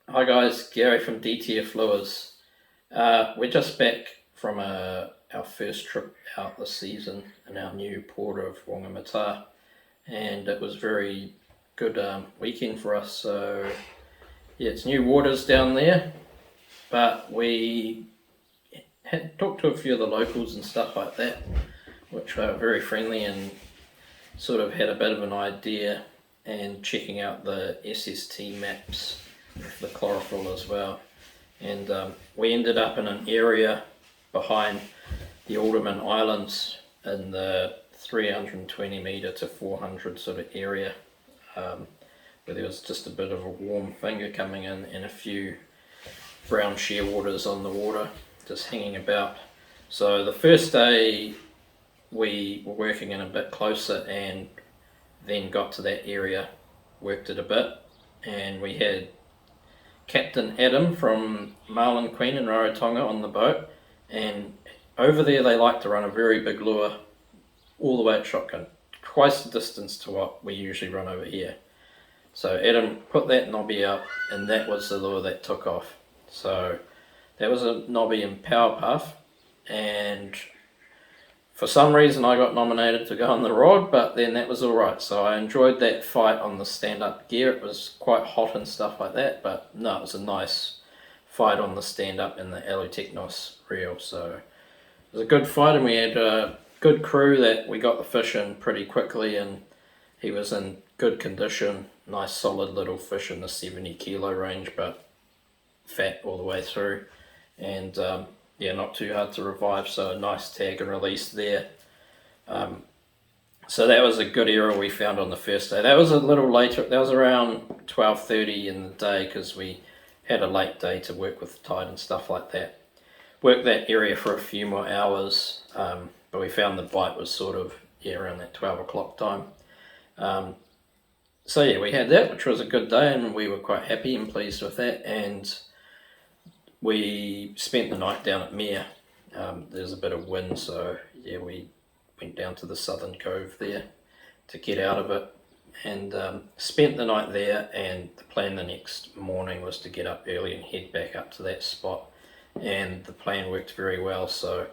Hi guys, Gary from Dtflures. We're just back from our first trip out this season in our new port of Whangamata, and it was very good weekend for us. So yeah, it's new waters down there, but we had talked to a few of the locals and stuff like that, which were very friendly and sort of had a bit of an idea and checking out the SST maps of the chlorophyll as well. And we ended up in an area behind the Alderman Islands in the 320 metre to 400 sort of area, where there was just a bit of a warm finger coming in and a few brown shearwaters on the water just hanging about. So the first day we were working in a bit closer and then got to that area, worked it a bit, and we had Captain Adam from Marlin Queen in Rarotonga on the boat, and over there they like to run a very big lure all the way at shotgun, twice the distance to what we usually run over here. So Adam put that knobby out, and that was the lure that took off. So that was a knobby in Power Puff, and for some reason I got nominated to go on the rod, but then that was alright. So I enjoyed that fight on the stand-up gear. It was quite hot and stuff like that, but no, it was a nice fight on the stand-up in the Alutechnos reel. So it was a good fight, and we had a good crew that we got the fish in pretty quickly, and he was in good condition. Nice solid little fish in the 70 kilo range, but fat all the way through. And yeah, not too hard to revive, so a nice tag and release there. So that was a good area we found on the first day. That was a little later, that was around 12:30 in the day, because we had a late day to work with the tide and stuff like that. Worked that area for a few more hours, but we found the bite was sort of, around that 12 o'clock time. So yeah, we had that, which was a good day, and we were quite happy and pleased with that. And we spent the night down at Mere. There's a bit of wind, so yeah, we went down to the southern cove there to get out of it, and spent the night there. And the plan the next morning was to get up early and head back up to that spot, and the plan worked very well. So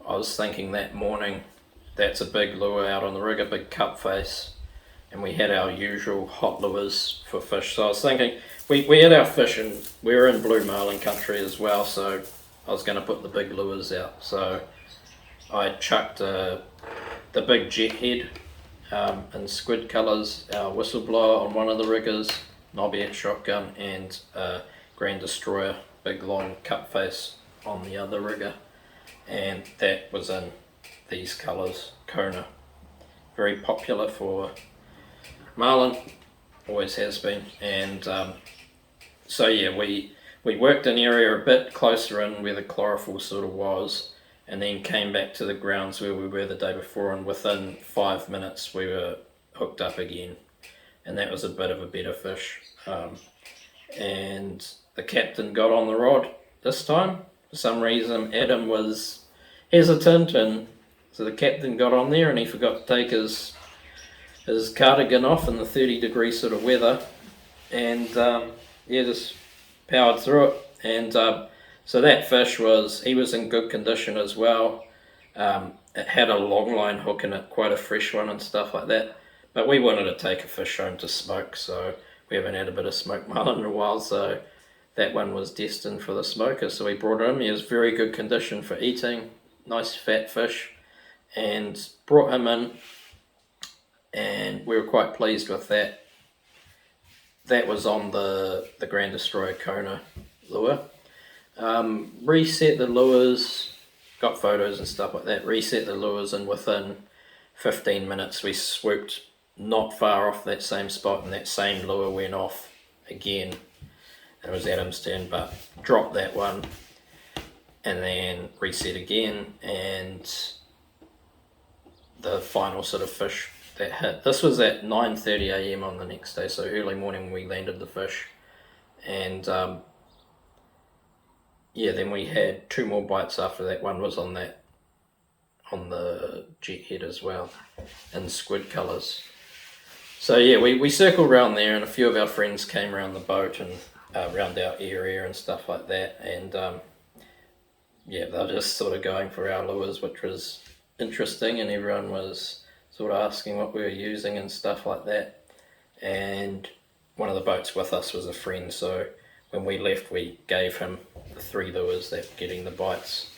I was thinking that morning, that's a big lure out on the rig, a big cup face, and we had our usual hot lures for fish. So I was thinking, we had our fish, and we were in blue marlin country as well, so I was going to put the big lures out. So I chucked the big jet head in squid colours, our whistleblower on one of the riggers, knobby at shotgun, and Grand Destroyer, big long cup face on the other rigger. And that was in these colours, Kona. Very popular for marlin, always has been. And so yeah, we worked an area a bit closer in where the chlorophyll sort of was, and then came back to the grounds where we were the day before, and within 5 minutes we were hooked up again, and that was a bit of a better fish. And the captain got on the rod this time. For some reason Adam was hesitant, and so the captain got on there, and he forgot to take his cardigan off in the 30-degree sort of weather, and yeah, just powered through it. And so that fish he was in good condition as well. It had a long line hook in it, quite a fresh one and stuff like that, but we wanted to take a fish home to smoke, so we haven't had a bit of smoked marlin in a while, so that one was destined for the smoker. So we brought him. He was very good condition for eating, nice fat fish, and brought him in, and we were quite pleased with that. That was on the Grand Destroyer Kona lure. Reset the lures, got photos and stuff like that, reset the lures, and within 15 minutes we swooped not far off that same spot, and that same lure went off again. It was Adam's turn, but dropped that one, and then reset again, and the final sort of fish that hit. This was at 9:30 a.m. on the next day, so early morning we landed the fish. And yeah, then we had 2 more bites after that. One was on the jet head as well, in squid colours. So yeah, we circled around there, and a few of our friends came around the boat, and around our area and stuff like that, and yeah, they're just sort of going for our lures, which was interesting, and everyone was sort of asking what we were using and stuff like that. And one of the boats with us was a friend, so when we left we gave him the 3 lures that were getting the bites.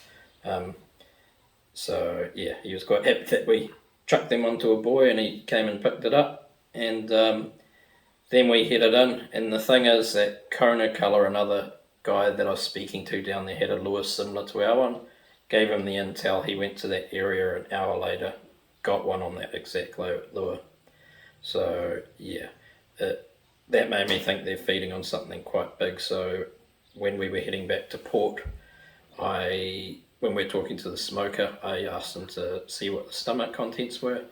So yeah, he was quite happy that we chucked them onto a buoy, and he came and picked it up, and then we headed in. And the thing is that Kona Colour, another guy that I was speaking to down there, had a lure similar to our one. Gave him the intel, he went to that area an hour later, got one on that exact lure. So yeah, that made me think they're feeding on something quite big. So when we were heading back to port, when we were talking to the smoker, I asked him to see what the stomach contents were,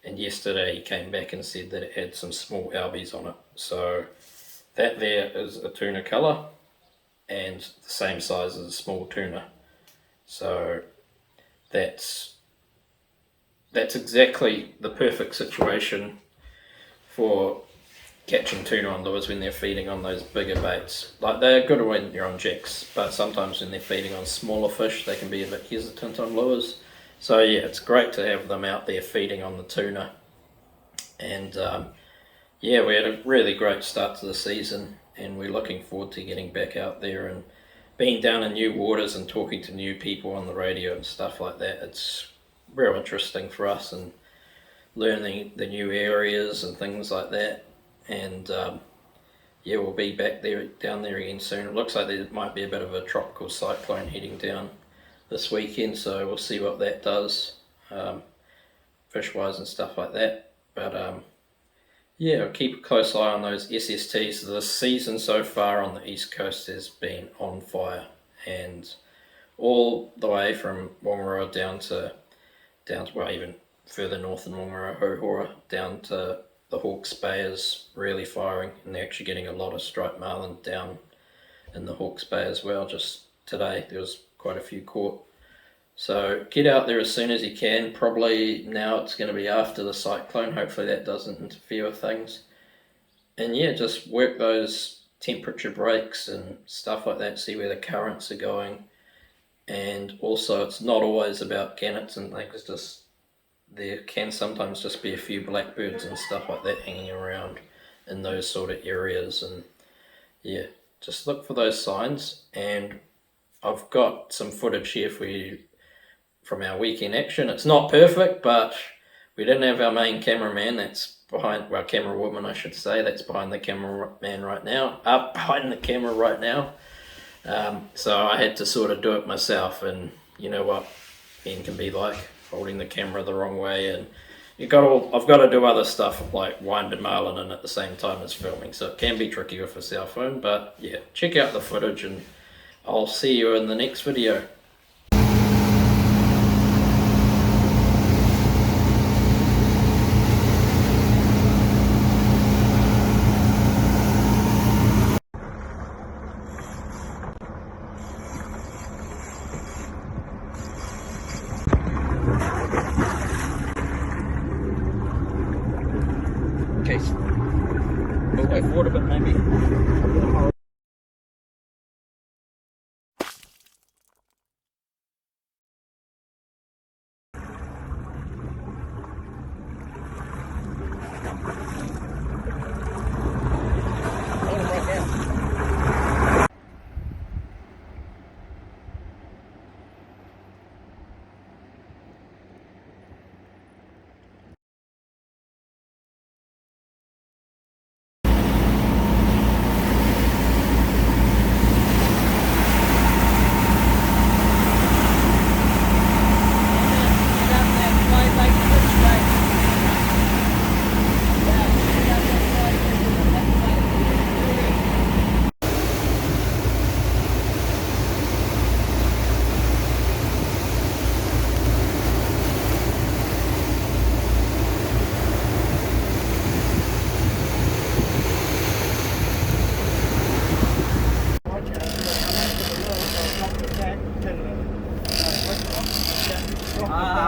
and yesterday he came back and said that it had some small albies on it. So that there is a tuna colour, and the same size as a small tuna. So that's exactly the perfect situation for catching tuna on lures when they're feeding on those bigger baits. Like, they're good when you're on jigs, but sometimes when they're feeding on smaller fish they can be a bit hesitant on lures. So yeah, it's great to have them out there feeding on the tuna. And yeah, we had a really great start to the season, and we're looking forward to getting back out there and being down in new waters and talking to new people on the radio and stuff like that. It's real interesting for us, and learning the new areas and things like that. And yeah, we'll be back down there again soon. It looks like there might be a bit of a tropical cyclone heading down this weekend, so we'll see what that does, fish wise and stuff like that. But yeah, I'll keep a close eye on those SSTs. The season so far on the east coast has been on fire, and all the way from Whangaroa down to well, even further north in Whangaroa, Hohora, down to the Hawke's Bay is really firing, and they're actually getting a lot of striped marlin down in the Hawke's Bay as well. Just today there was quite a few caught. So get out there as soon as you can. Probably now it's going to be after the cyclone. Hopefully that doesn't interfere with things. And yeah, just work those temperature breaks and stuff like that, see where the currents are going. And also, it's not always about gannets and things, just there can sometimes just be a few blackbirds and stuff like that hanging around in those sort of areas. And yeah, just look for those signs. And I've got some footage here for you from our weekend action. It's not perfect, but we didn't have our main cameraman. That's behind, well, camera woman I should say, that's behind the cameraman right now, behind the camera right now. So I had to sort of do it myself, and you know what men can be like, holding the camera the wrong way, and I've got to do other stuff like wind and marlin in at the same time as filming, so it can be tricky with a cell phone. But yeah, check out the footage, and I'll see you in the next video. Okay, we'll go forward a bit maybe.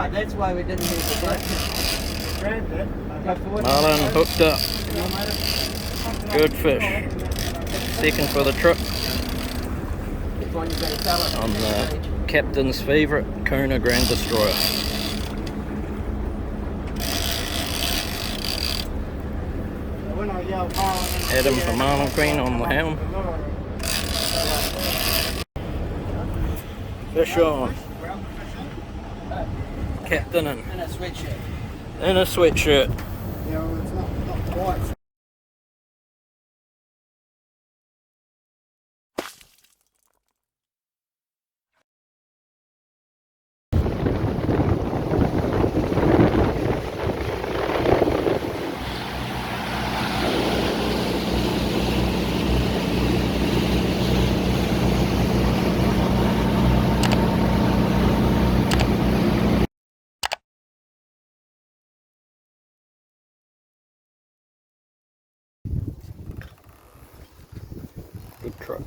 That's why we didn't use the boat. Marlin hooked up. Good fish. second for the trip on the captain's favourite Kona Grand Destroyer. Adam for Marlin Queen on the helm. Fish on. Captain in a sweatshirt. In a sweatshirt. Yeah, well, it's not quite. Good truck.